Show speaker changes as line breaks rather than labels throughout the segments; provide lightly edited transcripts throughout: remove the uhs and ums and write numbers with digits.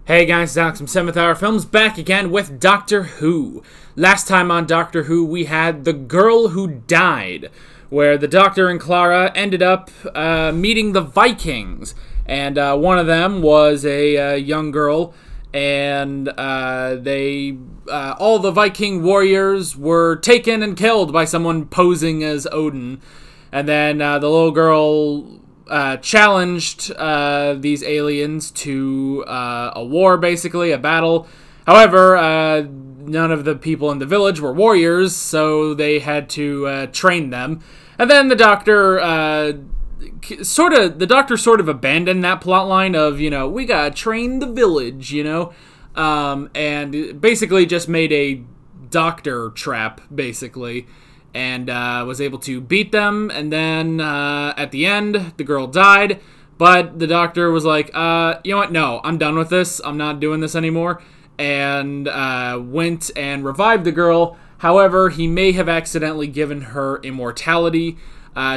Hey guys, Alex from 7th Hour Films back again with Doctor Who. Last time on Doctor Who we had The Girl Who Died, where the Doctor and Clara ended up meeting the Vikings. And one of them was a young girl, and all the Viking warriors were taken and killed by someone posing as Odin. And then the little girl challenged these aliens to a war, basically, a battle. However, none of the people in the village were warriors, so they had to train them. And then the Doctor sort of abandoned that plot line of, you know, we gotta train the village, you know, and basically just made a Doctor trap, basically. And was able to beat them, and then at the end, the girl died, but the Doctor was like, you know what, no, I'm done with this, I'm not doing this anymore, and went and revived the girl. However, he may have accidentally given her immortality.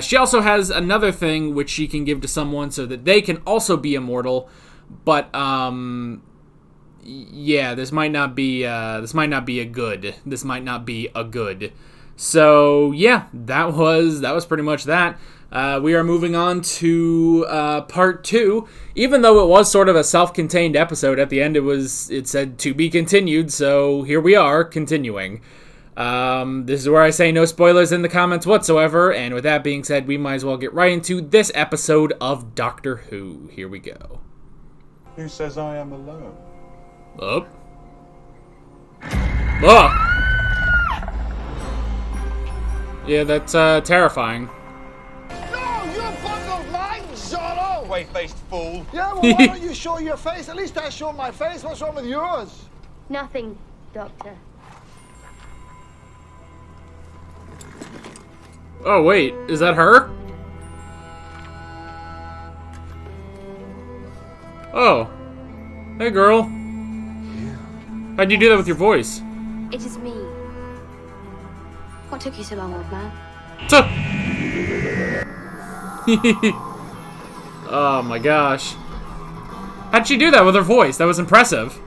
She also has another thing which she can give to someone so that they can also be immortal, but, yeah, this might not be a good. So, yeah, that was pretty much that. We are moving on to part 2. Even though it was sort of a self-contained episode, at the end it said to be continued, so here we are, continuing. This is where I say no spoilers in the comments whatsoever, and with that being said, we might as well get right into this episode of Doctor Who. Here we go.
Who says I am alone?
Up. Oh! Yeah, that's terrifying.
No, you bungled mine, Zorro!
Way-faced fool.
Yeah, well, why don't you show your face? At least I show my face. What's wrong with yours?
Nothing, Doctor.
Oh, wait. Is that her? Oh. Hey, girl. How'd you do that with your voice?
It is me. What took you so long, old man?
Oh my gosh. How'd she do that with her voice? That was impressive.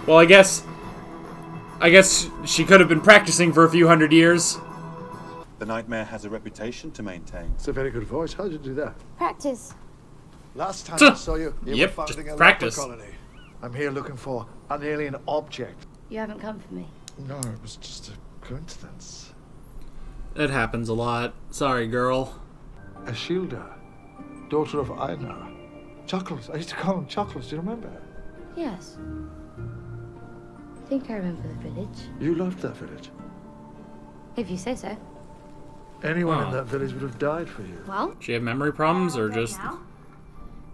Well, I guess she could have been practicing for a few hundred years.
The Nightmare has a reputation to maintain.
It's a very good voice. How did you do that?
Practice.
Last time I saw you, you
Yep,
were
just
founding a
practice.
leper colony. I'm here looking for an alien object.
You haven't come for me.
No, it was just a coincidence.
It happens a lot. Sorry, girl.
Ashilda, daughter of Einar. Chuckles. I used to call him Chuckles. Do you remember?
Yes. I think I remember the village.
You loved that village.
If you say so.
Anyone in that village would have died for you.
Well?
She have memory problems, or just...
Now,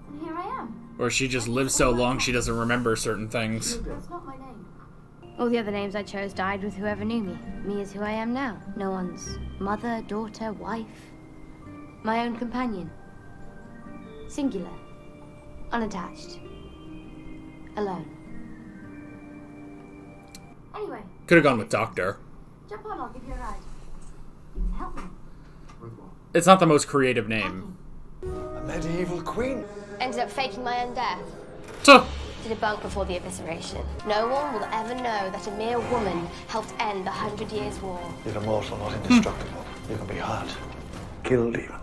and here I am.
Or she just lives so long she doesn't remember certain things.
That's not my name. All the other names I chose died with whoever knew me. Me is who I am now. No one's mother, daughter, wife. My own companion. Singular. Unattached. Alone. Anyway.
Could have gone with Doctor.
Jump on, I'll give you a ride. You can help me.
It's not the most creative name.
A medieval queen.
Ended up faking my own death.
Tuh.
To debunk before the evisceration. No one will ever know that a mere woman helped end the 100 Years' War.
You're immortal, not indestructible. You can be hurt. Killed even.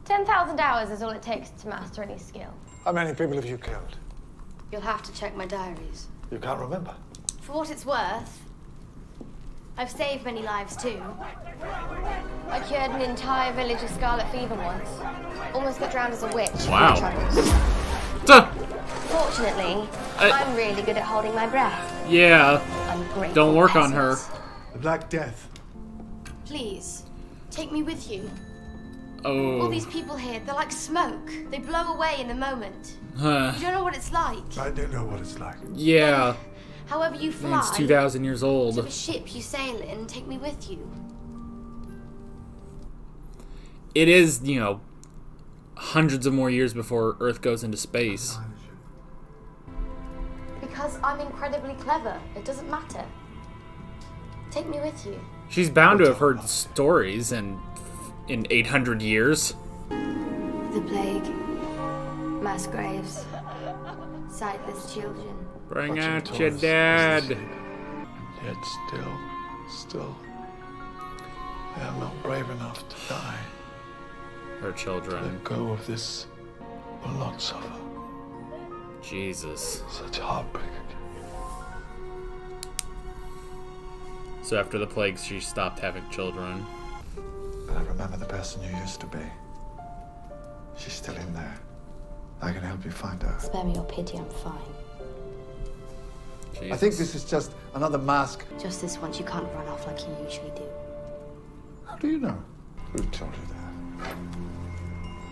10,000 hours is all it takes to master any skill.
How many people have you killed?
You'll have to check my diaries.
You can't remember.
For what it's worth, I've saved many lives too. I cured an entire village of scarlet fever once. Almost got drowned as a witch.
Wow.
Troubles. Fortunately, I'm really good at holding my breath.
Yeah.
Ungrateful
Don't work on
peasants.
her.
The Black Death.
Please, take me with you.
Oh.
All these people here, they're like smoke. They blow away in a moment.
Huh.
You don't know what it's like.
I do know what it's like.
Yeah.
However you fly,
It's 2,000 years
to the
old.
ship you sail in, take me with you.
It is, you know, hundreds of more years before Earth goes into space.
Because I'm incredibly clever. It doesn't matter. Take me with you.
She's bound to have heard stories in 800 years.
The plague. Mass graves. Sightless children.
Bring
Watch him
out
towards
your
the
dad.
sea. Yet still, they are not brave enough to die.
Her children.
Let go of this will not suffer.
Jesus.
Such heartbreak.
So after the plague, she stopped having children.
But I remember the person you used to be. She's still in there. I can help you find her.
Spare me your pity, I'm fine.
Jesus.
I think this is just another mask.
Just this once, you can't run off like you usually do.
How do you know? Who told you that?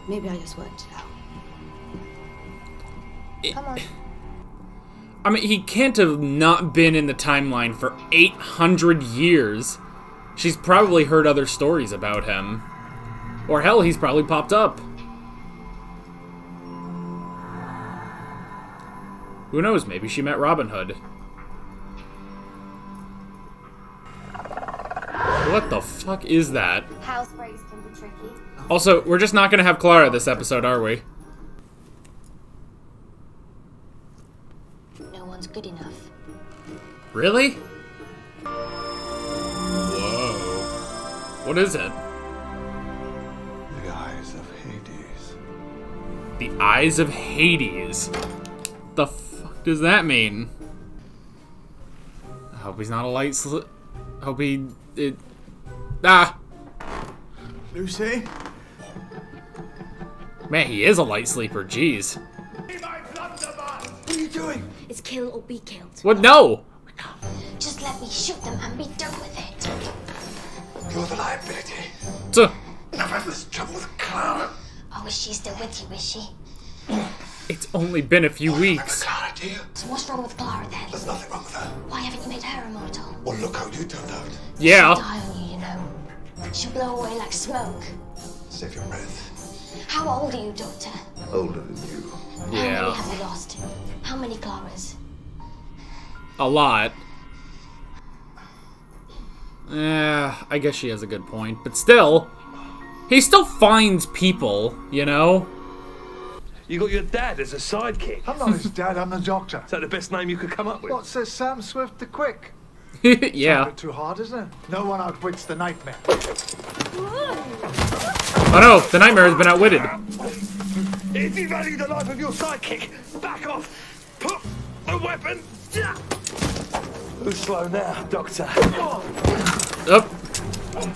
Maybe I just worked it out. Come on.
I mean, he can't have not been in the timeline for 800 years. She's probably heard other stories about him. Or hell, he's probably popped up. Who knows, maybe she met Robin Hood. What the fuck is that?
Housebreaks can be tricky.
Also, we're just not gonna have Clara this episode, are we?
No one's good enough.
Really? Whoa. What is it?
The eyes of Hades.
The Eyes of Hades. The fuck does that mean? I hope he's not a light hope he... Ah!
Lucy?
Man, he is a light sleeper, jeez.
What are you doing?
It's kill or be killed.
What? No!
Just let me shoot them and be done with it.
You're the liability.
Tuh.
I've had this trouble with Clara.
Oh, is she still with you, is she?
It's only been a few
Remember
weeks.
Clara, do you?
So what's wrong with Clara then?
There's nothing wrong with her.
Why haven't you made her immortal?
Well, look how you turned out.
Yeah.
She'll die on you, you know. She'll blow away like smoke.
Save your breath.
How old are you, Doctor?
Older than you.
How many
Yeah.
have we lost? How many Claras?
A lot. I guess she has a good point. But still, he still finds people, you know?
You got your dad as a sidekick.
I'm not his dad, I'm the doctor.
Is that the best name you could come up with?
What says Sam Swift the Quick?
Yeah.
A bit too hard, isn't it? No one outwits the nightmare.
Oh no, the nightmare has been outwitted.
If you value the life of your sidekick, back off. Put a weapon. Who's slow now, Doctor?
Oh,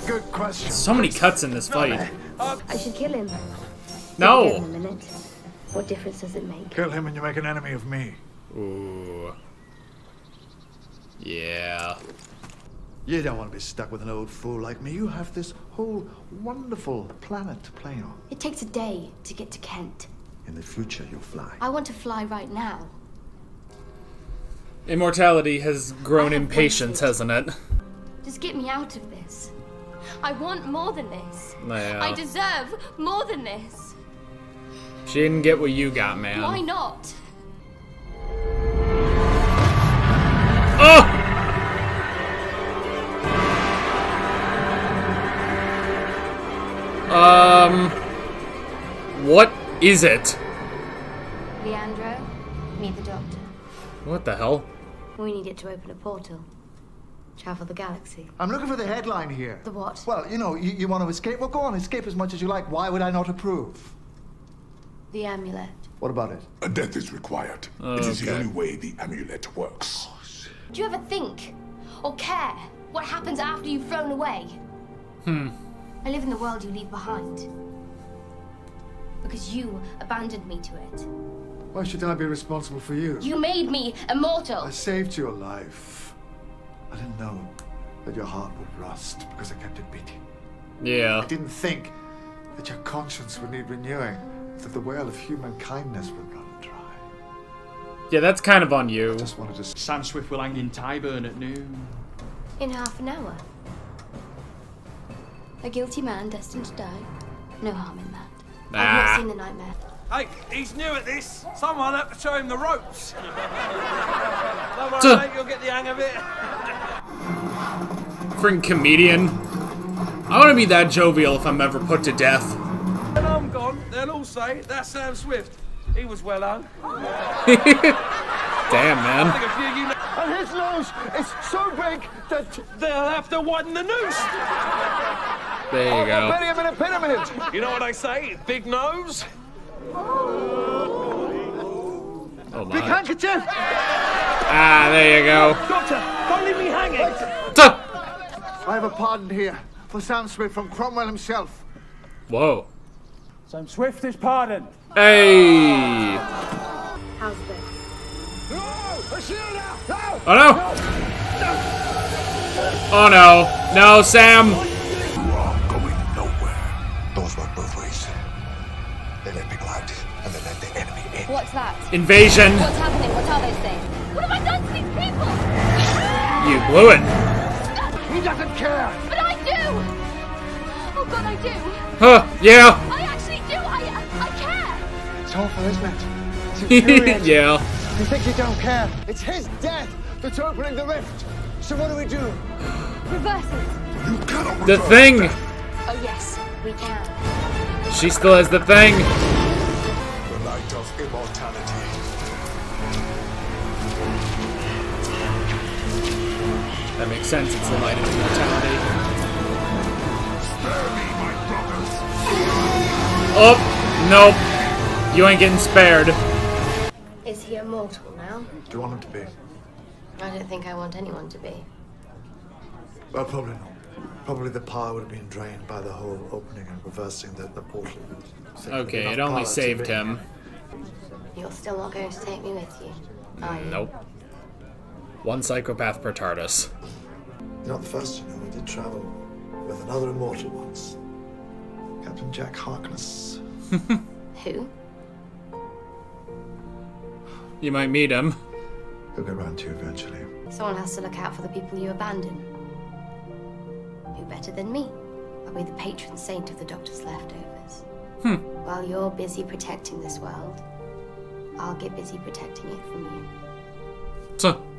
Good question.
so many cuts in this fight.
I should kill him.
No.
Give him a minute. What difference does it make?
Kill him and you make an enemy of me.
Ooh. Yeah.
You don't want to be stuck with an old fool like me. You have this whole wonderful planet to play on.
It takes a day to get to Kent.
In the future, you'll fly.
I want to fly right now.
Immortality has grown
I have
impatience,
waited.
hasn't it?
Just get me out of this. I want more than this.
Yeah.
I deserve more than this.
She didn't get what you got, man.
Why not?
Oh! What is it?
Leandro, meet the doctor.
What the hell?
We need it to open a portal. Travel the galaxy.
I'm looking for the headline here.
The what?
Well, you know, you want to escape? Well, go on, escape as much as you like. Why would I not approve?
The amulet.
What about it?
A death is required. It is the
Okay.
only way the amulet works.
Do you ever think or care what happens after you've flown away? I live in the world you leave behind. Because you abandoned me to it.
Why should I be responsible for you?
You made me immortal.
I saved your life. I didn't know that your heart would rust because I kept it beating.
Yeah.
I didn't think that your conscience would need renewing, that the well of human kindness would run dry.
Yeah, that's kind of on you.
I just wanted to...
Sam Swift will hang in Tyburn at noon.
In half an hour. A guilty man destined to die. No harm in that. I've not seen the nightmare.
Hey, he's new at this. Someone had to show him the ropes. Don't worry,
Tuh.
mate, you'll get the hang of it.
Freaking comedian. I want to be that jovial if I'm ever put to death.
When I'm gone, they'll all say, that's Sam Swift. He was well hung.
Damn, man.
And his nose is so big that they'll have to widen the noose.
There you go.
Bury him in a pyramid. You know what I say? Big nose.
Oh
Big
my.
handkerchief.
Ah, there you go.
Doctor, don't leave me hanging.
I have a pardon here for Sam Smith from Cromwell himself.
Whoa.
Sam Swift is pardoned.
Hey.
How's this?
Oh no. Oh no. No, Sam.
You are going nowhere.
Doors work both ways. They let people out, and they let the enemy in.
What's that?
Invasion.
What's happening? What are they saying? What have I done to these people?
You blew it.
He doesn't care.
But I do! Oh God, I do!
Huh, yeah.
I actually do! I care!
It's awful, isn't it? It's infuriating.
Yeah.
You think you don't care? It's his death that's opening the rift. So what do we do?
Reverse it!
You cannot
The
reverse
thing.
that.
Oh yes, we can.
She still has the thing.
The light of immortality.
That makes sense. It's the light of immortality.
Spare me, my brothers.
Oh, nope. You ain't getting spared.
Is he immortal now?
Do you want him to be?
I don't think I want anyone to be.
Well, probably not. Probably the power would have been drained by the whole opening and reversing the portal.
Okay, it only saved him.
You're still not going to take me with you, are you?
Nope. One psychopath per TARDIS.
You're not the first, you know. We did travel with another immortal once. Captain Jack Harkness.
Who?
You might meet him.
He'll get round to you eventually.
Someone has to look out for the people you abandon. Who better than me? I'll be the patron saint of the Doctor's leftovers. While you're busy protecting this world, I'll get busy protecting it from you.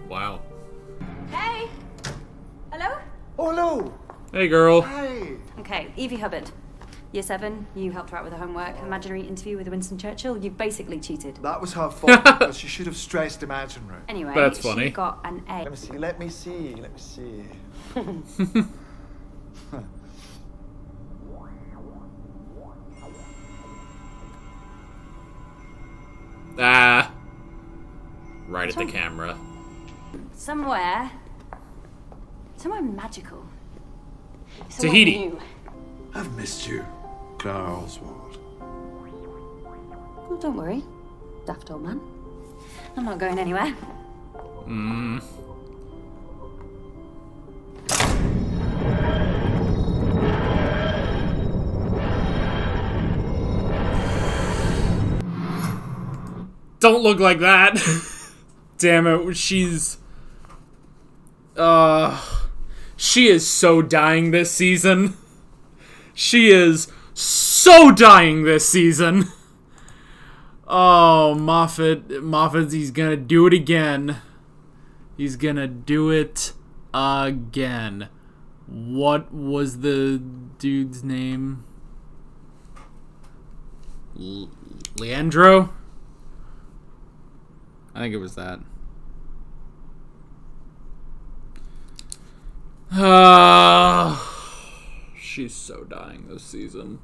Wow.
Hey! Hello?
Oh, hello.
Hey, girl.
Hey.
Okay, Evie Hubbard. Year 7, you helped her out with her homework. Imaginary interview with Winston Churchill. You've basically cheated.
That was her fault because she should have stressed imaginary.
Anyway,
That's funny.
she got an A.
Let me see. Let me see. Let me see.
Ah. Right at the camera.
Somewhere magical.
Tahiti.
Somewhere new.
I've missed you, Clara Oswald.
Oh, don't worry, daft old man. I'm not going anywhere.
Don't look like that. Damn it, she's... She is so dying this season. She is so dying this season. Oh, Moffat, he's gonna do it again. He's gonna do it again. What was the dude's name? Leandro? I think it was that. She's so dying this season.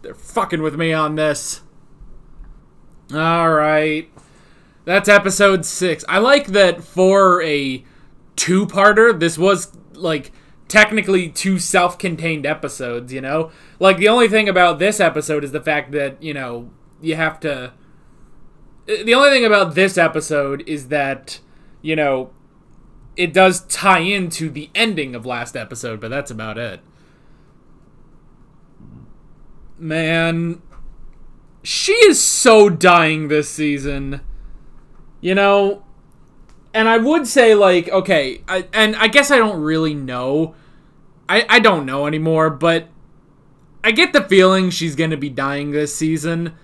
They're fucking with me on this. Alright. That's episode 6. I like that for a two-parter, this was, like, technically 2 self-contained episodes, you know? Like, the only thing about this episode is the fact that, you know, you have to... The only thing about this episode is that, you know, it does tie into the ending of last episode, but that's about it. Man, she is so dying this season. You know, and I would say, like, okay, I guess I don't really know. I don't know anymore, but I get the feeling she's going to be dying this season.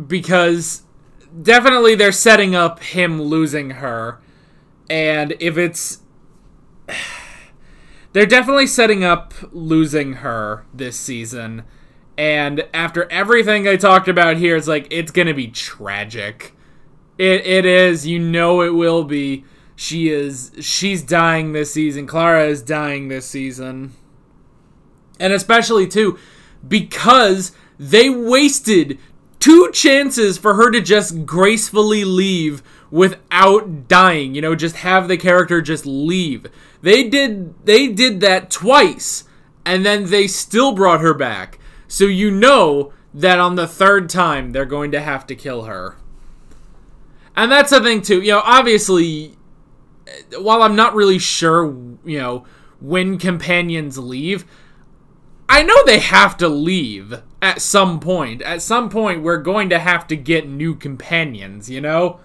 Because definitely they're setting up him losing her. And if it's... They're definitely setting up losing her this season. And after everything I talked about here, it's like, it's gonna be tragic. It is. You know it will be. She's dying this season. Clara is dying this season. And especially, too, because they wasted 2 chances for her to just gracefully leave without dying. You know, just have the character just leave. They did that twice, and then they still brought her back. So you know that on the 3rd time, they're going to have to kill her. And that's the thing, too. You know, obviously, while I'm not really sure, you know, when companions leave, I know they have to leave at some point. At some point, we're going to have to get new companions, you know?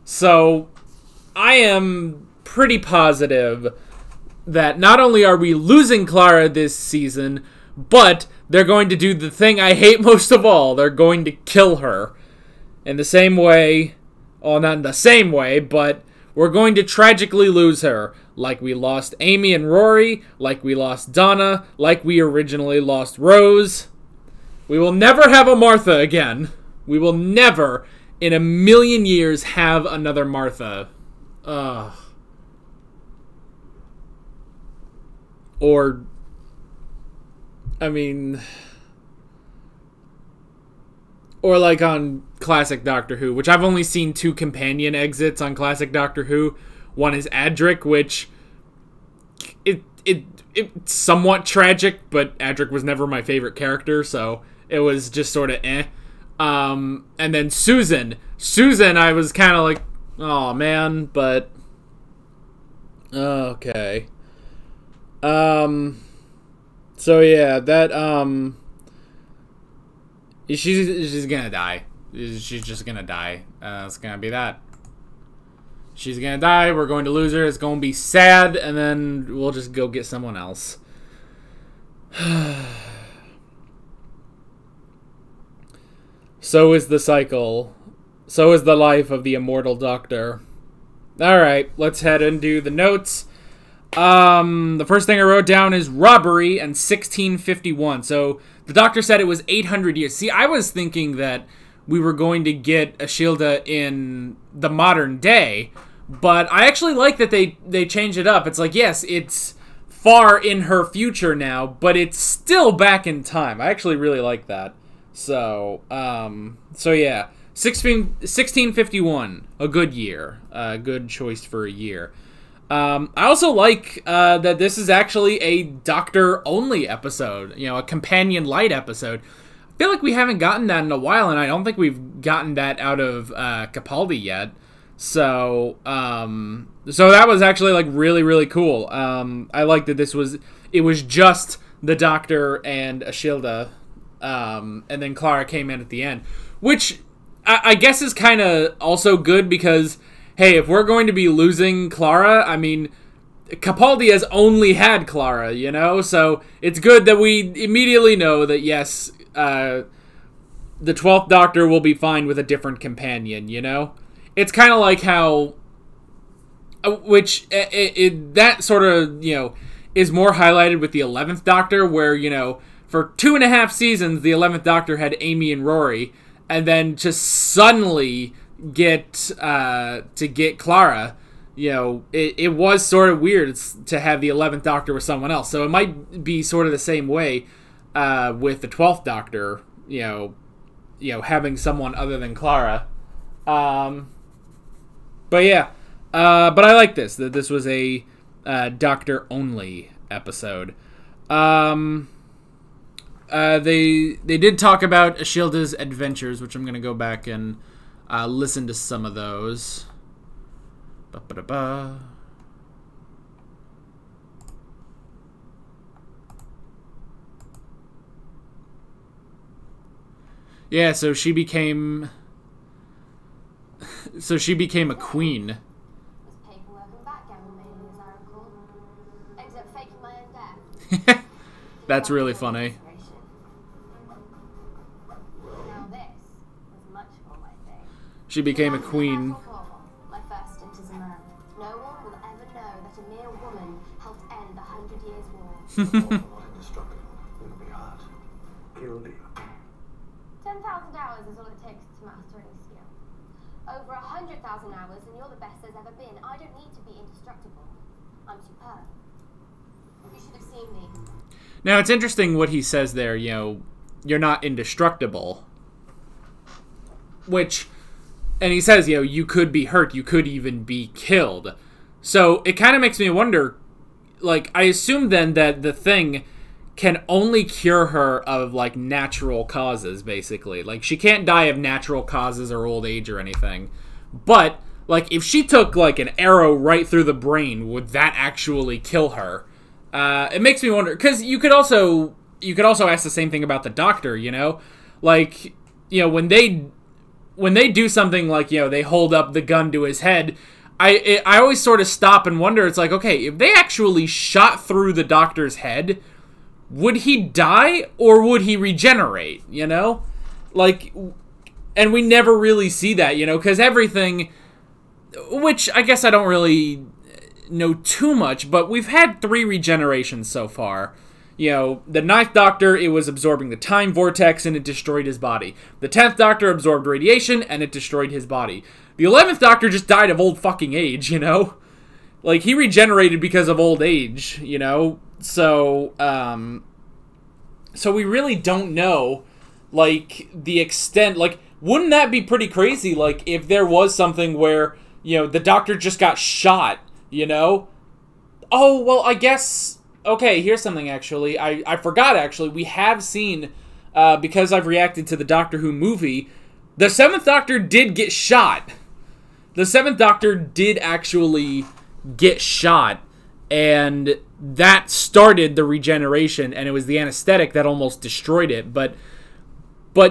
So, I am pretty positive that not only are we losing Clara this season, but they're going to do the thing I hate most of all. They're going to kill her. In the same way, well, not in the same way, but we're going to tragically lose her. Like we lost Amy and Rory, like we lost Donna, like we originally lost Rose. We will never have a Martha again. We will never, in a million years, have another Martha. Ugh. Or, I mean, or like on classic Doctor Who, which I've only seen 2 companion exits on classic Doctor Who. One is Adric, which it's somewhat tragic, but Adric was never my favorite character, so it was just sort of eh. And then Susan, I was kind of like, oh man, but okay. So yeah, that she's gonna die. She's just gonna die. It's gonna be that. She's gonna die, we're going to lose her, it's gonna be sad, and then we'll just go get someone else. So is the cycle. So is the life of the immortal Doctor. Alright, let's head and do the notes. The first thing I wrote down is robbery and 1651. So the Doctor said it was 800 years. See, I was thinking that we were going to get Ashilda in the modern day, but I actually like that they changed it up. It's like, yes, it's far in her future now, but it's still back in time. I actually really like that. So yeah, 1651, a good year, a good choice for a year. I also like that this is actually a Doctor-only episode, you know, a companion light episode. I feel like we haven't gotten that in a while, and I don't think we've gotten that out of Capaldi yet. So that was actually, like, really, really cool. I like that it was just the Doctor and Ashilda, and then Clara came in at the end, which I guess is kind of also good because, hey, if we're going to be losing Clara, I mean, Capaldi has only had Clara, you know? So it's good that we immediately know that, yes, the 12th Doctor will be fine with a different companion, you know? It's kind of like how, that sort of, you know, is more highlighted with the 11th Doctor, where, you know, for 2.5 seasons, the 11th Doctor had Amy and Rory, and then just suddenly get Clara, you know, it was sort of weird to have the 11th Doctor with someone else. So it might be sort of the same way with the 12th Doctor, you know, having someone other than Clara. But yeah, but I like this, that this was a Doctor-only episode. They did talk about Ashilda's adventures, which I'm going to go back and listen to some of those. Ba-ba-da-ba. Yeah, so she became a queen. That's really funny. She became a queen.
My first stint as a man. No one will ever know that a mere woman helped end the 100 Years' War.
It'll be hard. Killed him.
Over 100,000 hours, and you're the best there's ever been. I don't need to be indestructible. I'm superb. You should have seen me.
Now, it's interesting what he says there, you know, you're not indestructible. Which, and he says, you know, you could be hurt, you could even be killed. So, it kind of makes me wonder, like, I assume then that the Thing can only cure her of, like, natural causes, basically. Like, she can't die of natural causes or old age or anything. But, like, if she took, like, an arrow right through the brain, would that actually kill her? It makes me wonder, because you could also ask the same thing about the Doctor, you know? Like, you know, when they do something like, you know, they hold up the gun to his head, I always sort of stop and wonder, it's like, okay, if they actually shot through the Doctor's head, would he die or would he regenerate, you know? Like, and we never really see that, you know, because everything, which I guess I don't really know too much, but we've had 3 regenerations so far. You know, the 9th Doctor, it was absorbing the time vortex and it destroyed his body. The 10th Doctor absorbed radiation and it destroyed his body. The 11th Doctor just died of old fucking age, you know? Like, he regenerated because of old age, you know? So, so we really don't know, like, the extent, like, wouldn't that be pretty crazy, like, if there was something where, you know, the Doctor just got shot, you know? Oh, well, I guess, okay, here's something, actually, I forgot, actually, we have seen, because I've reacted to the Doctor Who movie, the 7th Doctor did get shot. The 7th Doctor did actually get shot, and that started the regeneration, and it was the anesthetic that almost destroyed it, but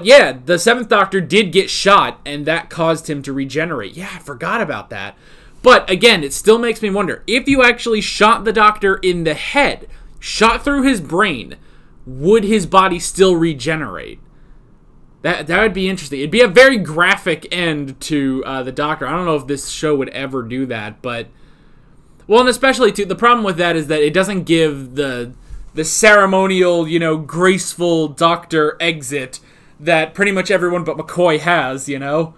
yeah, the 7th Doctor did get shot, and that caused him to regenerate. Yeah, I forgot about that. But, again, it still makes me wonder, if you actually shot the Doctor in the head, shot through his brain, would his body still regenerate? That would be interesting. It'd be a very graphic end to the Doctor. I don't know if this show would ever do that, but... Well, and especially, too, the problem with that is that it doesn't give the ceremonial, you know, graceful Doctor exit that pretty much everyone but McCoy has, you know?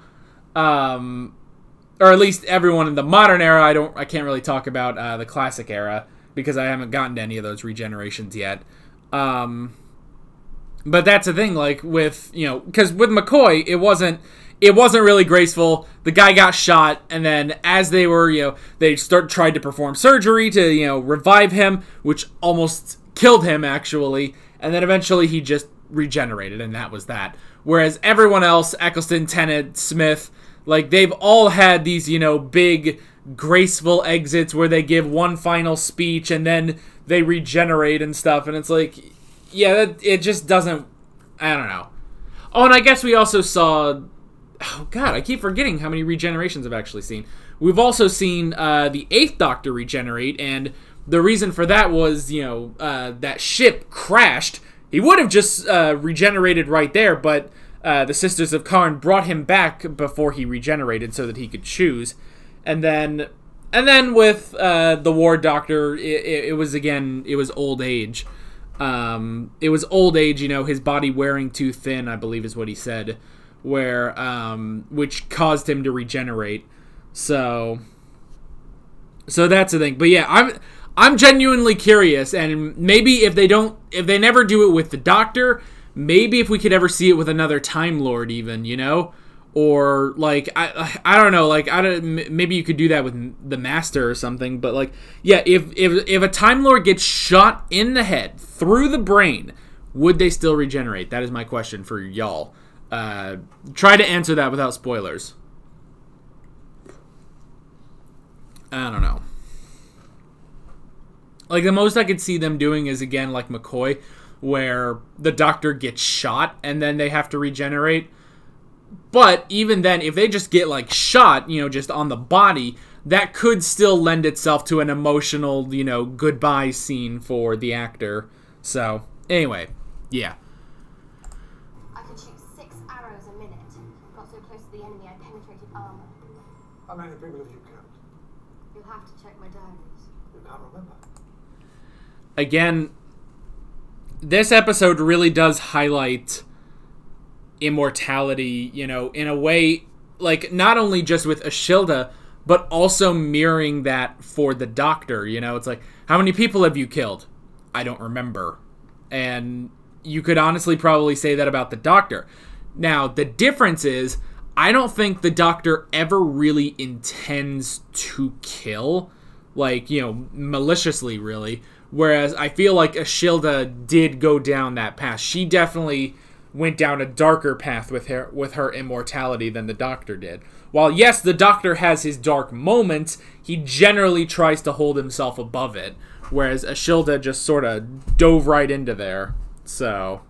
Or at least everyone in the modern era. I can't really talk about the classic era because I haven't gotten to any of those regenerations yet. But that's the thing, like, with, you know, because with McCoy, it wasn't really graceful. The guy got shot, and then as they were, you know, they tried to perform surgery to, you know, revive him, which almost killed him, actually, and then eventually he just regenerated, and that was that. Whereas everyone else, Eccleston, Tennant, Smith, like, they've all had these, you know, big, graceful exits where they give one final speech, and then they regenerate and stuff, and it's like, yeah, it just doesn't, I don't know. Oh, and I guess we also saw... Oh, God, I keep forgetting how many regenerations I've actually seen. We've also seen the 8th Doctor regenerate, and the reason for that was, you know, that ship crashed. He would have just regenerated right there, but the Sisters of Karn brought him back before he regenerated so that he could choose. And then with the War Doctor, it was old age. It was old age, you know, his body wearing too thin, I believe is what he said. Where, which caused him to regenerate. So that's the thing. But yeah, I'm genuinely curious, and maybe if they never do it with the Doctor, maybe if we could ever see it with another Time Lord, even, you know, or like I don't know, like maybe you could do that with the Master or something. But like, yeah, if a Time Lord gets shot in the head through the brain, would they still regenerate? That is my question for y'all. Try to answer that without spoilers. I don't know. Like, the most I could see them doing is, again, like McCoy, where the Doctor gets shot and then they have to regenerate. But even then, if they just get, like, shot, you know, just on the body, that could still lend itself to an emotional, you know, goodbye scene for the actor. So, anyway, yeah.
How many people have you killed?
You'll have to check my diaries.
You can't remember.
Again, this episode really does highlight immortality, you know, in a way like, not only just with Ashilda, but also mirroring that for the Doctor, you know? It's like, how many people have you killed? I don't remember. And you could honestly probably say that about the Doctor. Now, the difference is, I don't think the Doctor ever really intends to kill, like, you know, maliciously, really. Whereas I feel like Ashilda did go down that path. She definitely went down a darker path with her immortality than the Doctor did. While, yes, the Doctor has his dark moments, he generally tries to hold himself above it. Whereas Ashilda just sort of dove right into there. So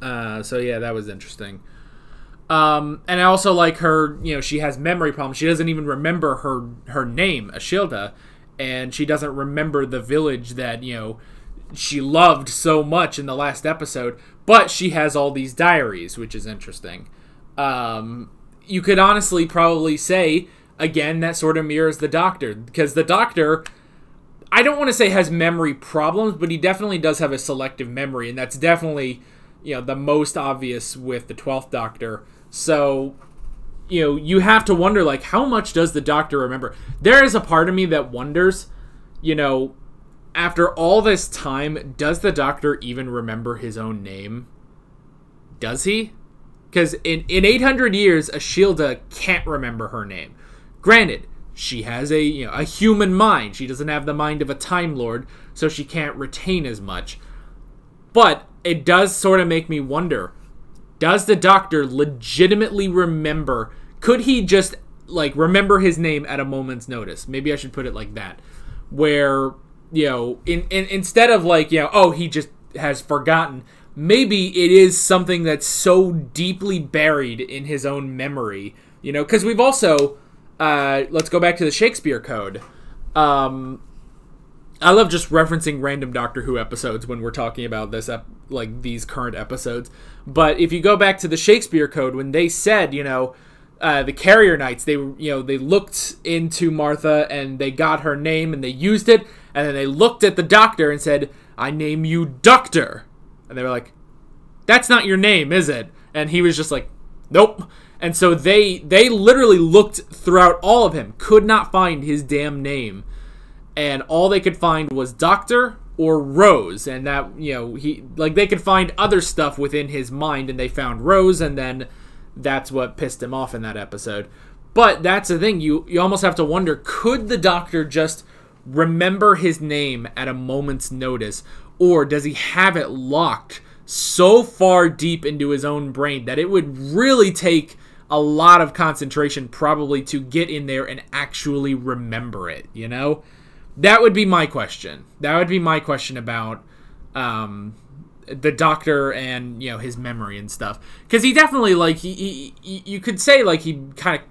yeah, that was interesting. And I also like her, you know, she has memory problems. She doesn't even remember her name, Ashilda, and she doesn't remember the village that, you know, she loved so much in the last episode, but she has all these diaries, which is interesting. You could honestly probably say, again, that sort of mirrors the Doctor, because the Doctor, I don't want to say has memory problems, but he definitely does have a selective memory, and that's definitely, you know, the most obvious with the 12th Doctor. So, you know, you have to wonder, like, how much does the Doctor remember? There is a part of me that wonders, you know, after all this time, does the Doctor even remember his own name? Does he? Because in 800 years, Ashilda can't remember her name. Granted, she has a human mind. She doesn't have the mind of a Time Lord, so she can't retain as much. But it does sort of make me wonder, does the Doctor legitimately remember? Could he just, like, remember his name at a moment's notice? Maybe I should put it like that. Where, you know, instead of, like, you know, oh, he just has forgotten, maybe it is something that's so deeply buried in his own memory, you know? Because we've also, let's go back to the Shakespeare Code. I love just referencing random Doctor Who episodes when we're talking about this, like, these current episodes. But if you go back to the Shakespeare Code, when they said, you know, the Carrier Knights, they looked into Martha and they got her name and they used it, and then they looked at the Doctor and said, I name you Doctor. And they were like, that's not your name, is it? And he was just like, nope. And so they literally looked throughout all of him, could not find his damn name. And all they could find was Doctor or Rose. And that, you know, they could find other stuff within his mind, and they found Rose, and then that's what pissed him off in that episode. But that's the thing, you almost have to wonder, could the Doctor just remember his name at a moment's notice, or does he have it locked so far deep into his own brain that it would really take a lot of concentration probably to get in there and actually remember it, you know? That would be my question. That would be my question about the Doctor and, you know, his memory and stuff. Because he definitely, like, you could say, like, he kind of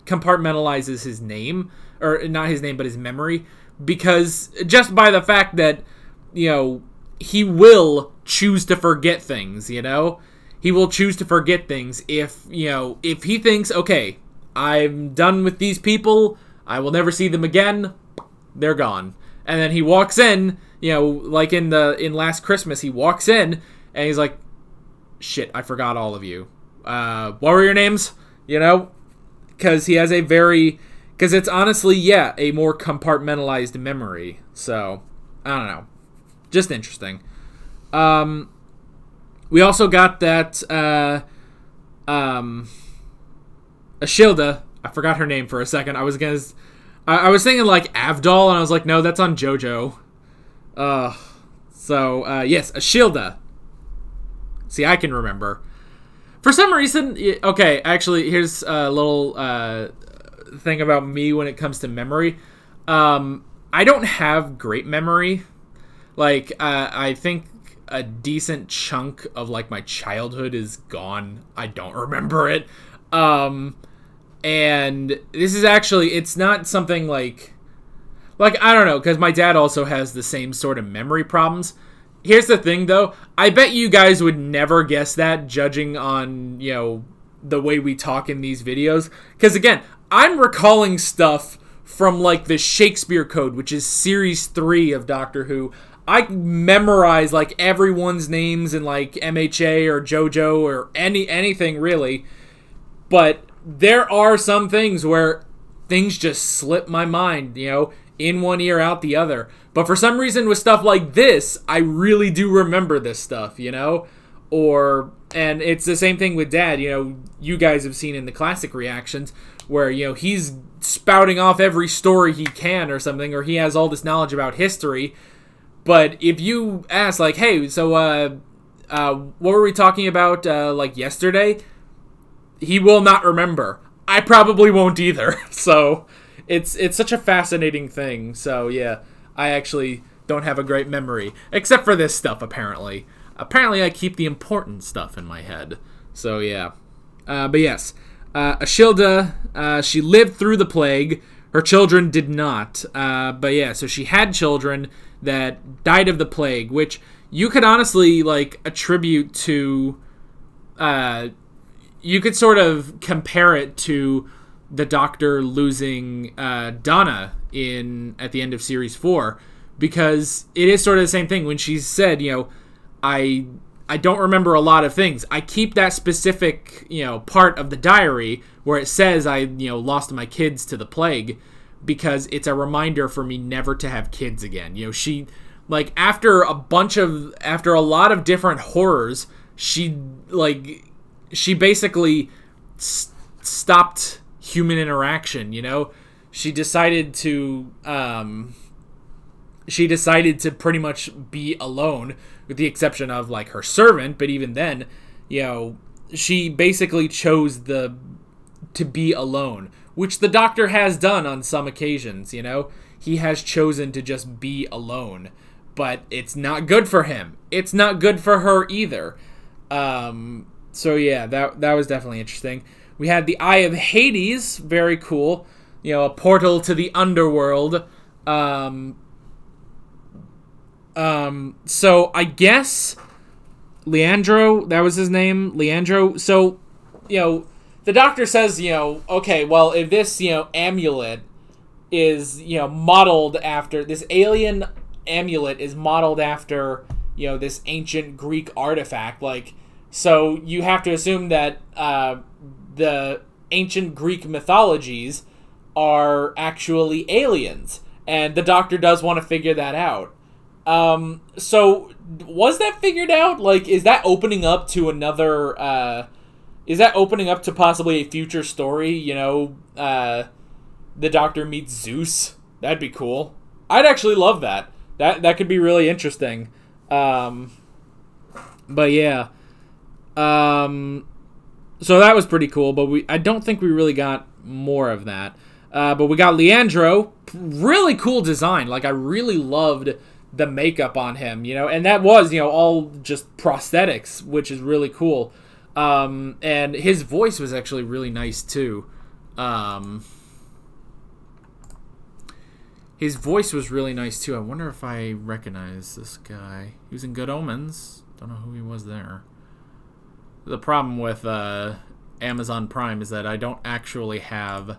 compartmentalizes his name, or not his name, but his memory, because just by the fact that, you know, he will choose to forget things, you know? He will choose to forget things if, you know, if he thinks, okay, I'm done with these people, I will never see them again, they're gone. And then he walks in, you know, like in Last Christmas, he walks in and he's like, shit, I forgot all of you. What were your names? You know? Because he has because it's honestly, yeah, a more compartmentalized memory. So, I don't know. Just interesting. We also got that, Ashilda. I forgot her name for a second. I was thinking like Avdol, and I was like, no, that's on JoJo. Yes, Ashilda. See, I can remember. For some reason, okay, actually, here's a little thing about me when it comes to memory. I don't have great memory. Like, I think a decent chunk of, like, my childhood is gone. I don't remember it. And this is actually, it's not something like, I don't know, because my dad also has the same sort of memory problems. Here's the thing, though. I bet you guys would never guess that, judging on, you know, the way we talk in these videos. Because, again, I'm recalling stuff from, like, the Shakespeare Code, which is Series 3 of Doctor Who. I memorize, like, everyone's names in, like, MHA or JoJo or anything, really. But there are some things where things just slip my mind, you know, in one ear, out the other. But for some reason with stuff like this, I really do remember this stuff, you know? And it's the same thing with Dad, you know, you guys have seen in the classic reactions where, you know, he's spouting off every story he can or something, or he has all this knowledge about history. But if you ask, like, hey, so what were we talking about, like, yesterday? He will not remember. I probably won't either. So it's such a fascinating thing. So, yeah, I actually don't have a great memory. Except for this stuff, apparently. Apparently, I keep the important stuff in my head. So, yeah. But yes, Ashilda, she lived through the plague. Her children did not. But yeah, so she had children that died of the plague, which you could honestly, like, attribute to... you could sort of compare it to the Doctor losing Donna at the end of Series 4, because it is sort of the same thing when she said, you know, I don't remember a lot of things. I keep that specific, you know, part of the diary where it says I, you know, lost my kids to the plague, because it's a reminder for me never to have kids again. You know, she, like, after a lot of different horrors, she basically stopped human interaction, you know? She decided to pretty much be alone, with the exception of, like, her servant, but even then, you know, she basically chose to be alone, which the Doctor has done on some occasions, you know? He has chosen to just be alone, but it's not good for him. It's not good for her either. So yeah, that was definitely interesting. We had the Eye of Hades, very cool. You know, a portal to the underworld. So I guess Leandro, that was his name, Leandro. So, you know, the Doctor says, you know, okay, well, if this, you know, amulet is, you know, modeled after, this alien amulet is modeled after, you know, this ancient Greek artifact, like, so you have to assume that the ancient Greek mythologies are actually aliens, and the Doctor does want to figure that out. So was that figured out? Like, is that opening up to another, is that opening up to possibly a future story, you know, the Doctor meets Zeus? That'd be cool. I'd actually love that. That could be really interesting. But yeah. So that was pretty cool, but I don't think we really got more of that. But we got Leandro. Really cool design. Like, I really loved the makeup on him, you know, and that was, you know, all just prosthetics, which is really cool. And his voice was actually really nice too. His voice was really nice too. I wonder if I recognize this guy. He was in Good Omens. Don't know who he was there. The problem with Amazon Prime is that I don't actually have,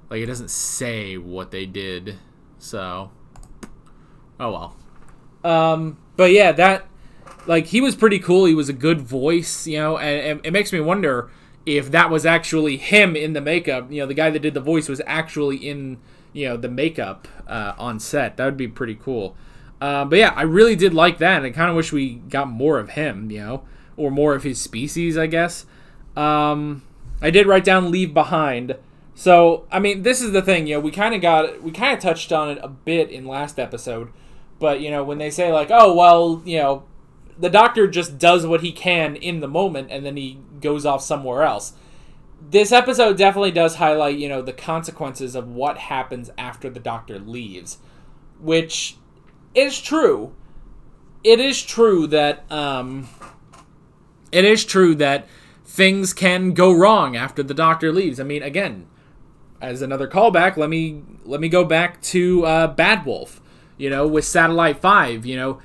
like, it doesn't say what they did, so oh well. But yeah, that, like, he was pretty cool. He was a good voice, you know, and it makes me wonder if that was actually him in the makeup. You know, the guy that did the voice was actually in, you know, the makeup on set. That would be pretty cool. But yeah, I really did like that, and I kind of wish we got more of him, you know, or more of his species, I guess. I did write down Leave Behind. So, I mean, this is the thing, you know, we kind of touched on it a bit in last episode, but, you know, when they say, like, oh, well, you know, the Doctor just does what he can in the moment, and then he goes off somewhere else. This episode definitely does highlight, you know, the consequences of what happens after the Doctor leaves, which is true. It is true that, things can go wrong after the Doctor leaves. I mean, again, as another callback, let me go back to Bad Wolf, you know, with Satellite 5, you know.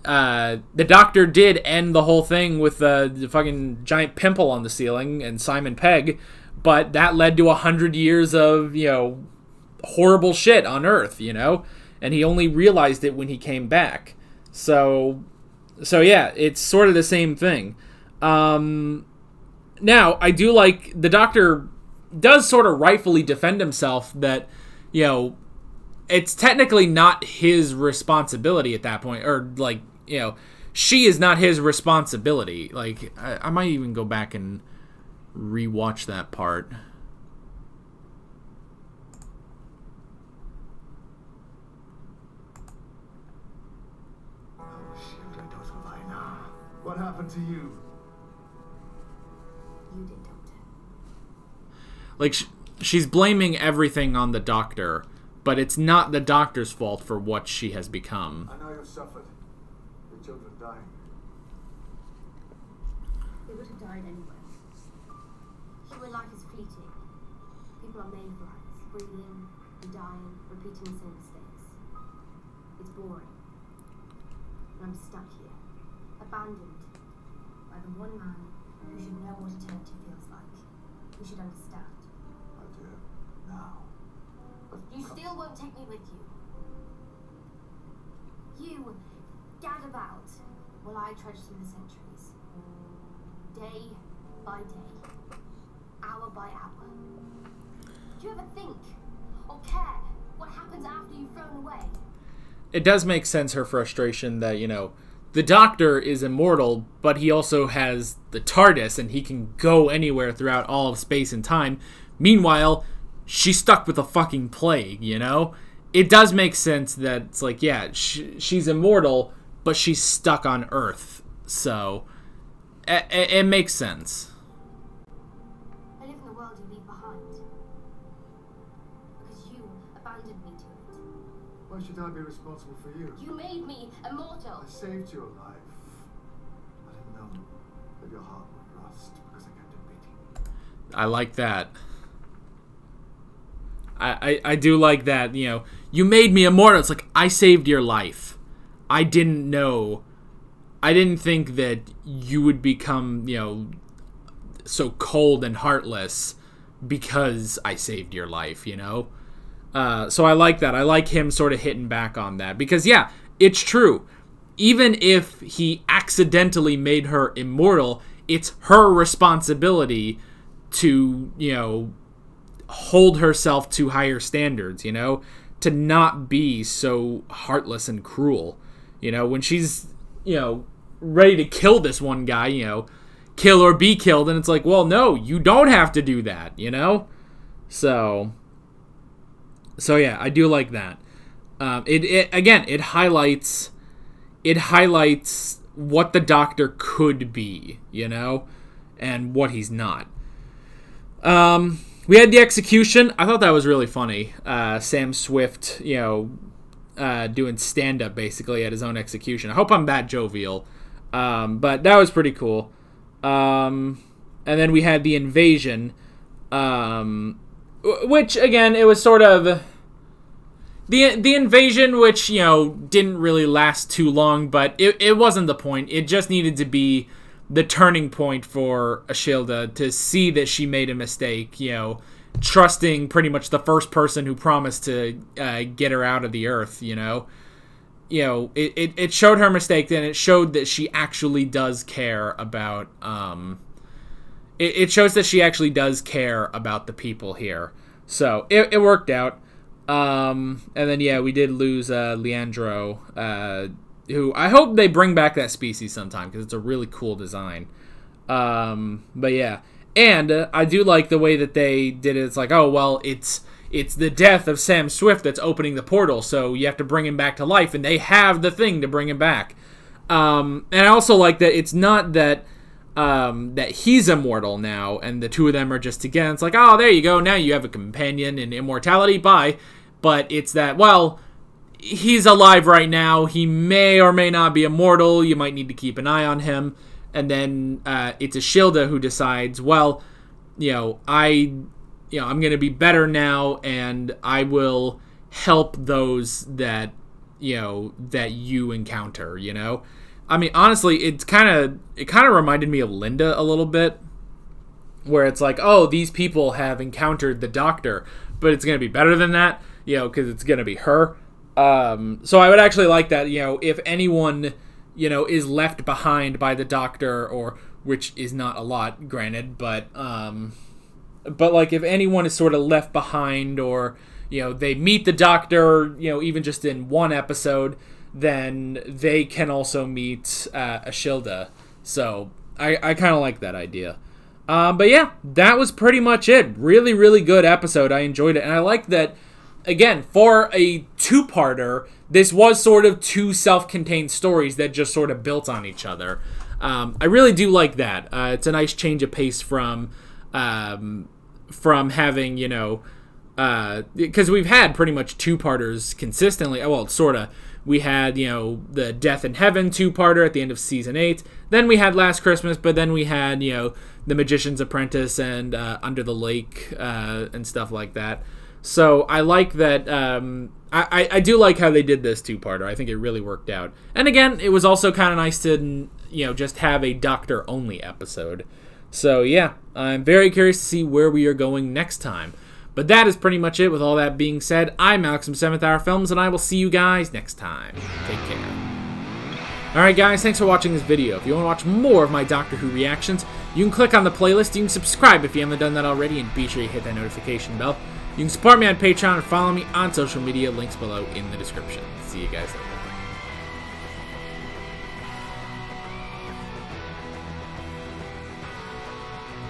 The Doctor did end the whole thing with the fucking giant pimple on the ceiling and Simon Pegg, but that led to 100 years of, you know, horrible shit on Earth, you know, and he only realized it when he came back. So yeah, it's sort of the same thing. Now, I do like the Doctor does sort of rightfully defend himself that, you know, it's technically not his responsibility at that point, or like, you know, she is not his responsibility. Like, I might even go back and rewatch that part.
What happened to you?
You did, Doctor.
Like, she's blaming everything on the Doctor, but it's not the Doctor's fault for what she has become.
I know you've suffered. Your children dying.
They would have died anyway. Human life is fleeting. People are made for us, breathing and dying, repeating the same mistakes. It's boring. And I'm stuck here, abandoned by the one man who should know what eternity feels like. Who should understand.
I do. Now.
You still won't take me with you. You gad about while I trudge through the centuries. Day by day. Hour by hour. Do you ever think or care what happens after you've thrown away?
It does make sense, her frustration that, you know, the Doctor is immortal, but he also has the TARDIS, and he can go anywhere throughout all of space and time. Meanwhile, she's stuck with a fucking plague, you know? It does make sense that it's like, yeah, she's immortal, but she's stuck on Earth. So, it makes sense.
I live in the world you leave behind. Because you abandoned me to it.
Why should I be responsible for you?
You made me immortal.
I saved your life. I didn't know that your heart would rust because I kept it beating.
I like that. I do like that, you know. You made me immortal. It's like, I saved your life. I didn't know. I didn't think that you would become, you know, so cold and heartless because I saved your life, you know. So I like that. I like him sort of hitting back on that. Because, yeah, it's true. Even if he accidentally made her immortal, it's her responsibility to, you know, hold herself to higher standards, you know, to not be so heartless and cruel. You know, when she's, you know, ready to kill this one guy, you know, kill or be killed, and it's like, well, no, you don't have to do that, you know? So yeah, I do like that. It highlights what the Doctor could be, you know, and what he's not. We had the execution. I thought that was really funny. Sam Swift, you know, doing stand-up basically at his own execution. I hope I'm that jovial. But that was pretty cool. And then we had the invasion, which, again, it was sort of the invasion, which, you know, didn't really last too long, but it wasn't the point. It just needed to be the turning point for Ashilda to see that she made a mistake, you know, trusting pretty much the first person who promised to get her out of the Earth, you know. You know, it showed her mistake, and it showed that she actually does care about, it shows that she actually does care about the people here. So, it worked out. And then, yeah, we did lose Leandro, who I hope they bring back that species sometime, because it's a really cool design. But yeah, and I do like the way that they did it. It's like, oh, well, it's the death of Sam Swift that's opening the portal, so you have to bring him back to life, and they have the thing to bring him back. And I also like that it's not that that he's immortal now, and the two of them are just together. It's like, oh, there you go, now you have a companion in immortality, bye. But it's that, well, he's alive right now. He may or may not be immortal. You might need to keep an eye on him. And then it's Ashilda who decides, well, you know, I'm going to be better now, and I will help those that, you know, that you encounter, you know? I mean, honestly, it kind of reminded me of Linda a little bit, where it's like, oh, these people have encountered the Doctor, but it's going to be better than that, you know, because it's going to be her. So I would actually like that, you know, if anyone, you know, is left behind by the Doctor, or which is not a lot, granted, but like if anyone is sort of left behind, or they meet the Doctor, even just in one episode, then they can also meet Ashilda. So I kind of like that idea. But yeah, that was pretty much it. Really, really good episode. I enjoyed it, and I like that. Again, for a two-parter, this was sort of two self-contained stories that just sort of built on each other. I really do like that. It's a nice change of pace from having, because we've had pretty much two-parters consistently. Well, sort of. We had, the Death in Heaven two-parter at the end of Season 8. Then we had Last Christmas, but then we had, The Magician's Apprentice and Under the Lake and stuff like that. So I like that. I do like how they did this two-parter. I think it really worked out. And again, it was also kind of nice to just have a Doctor-only episode. So yeah, I'm very curious to see where we are going next time. But that is pretty much it. With all that being said, I'm Alex from 7th Hour Films, and I will see you guys next time. Take care. Alright guys, thanks for watching this video. If you want to watch more of my Doctor Who reactions, you can click on the playlist, you can subscribe if you haven't done that already, and be sure you hit that notification bell. You can support me on Patreon and follow me on social media, links below in the description. See you guys later.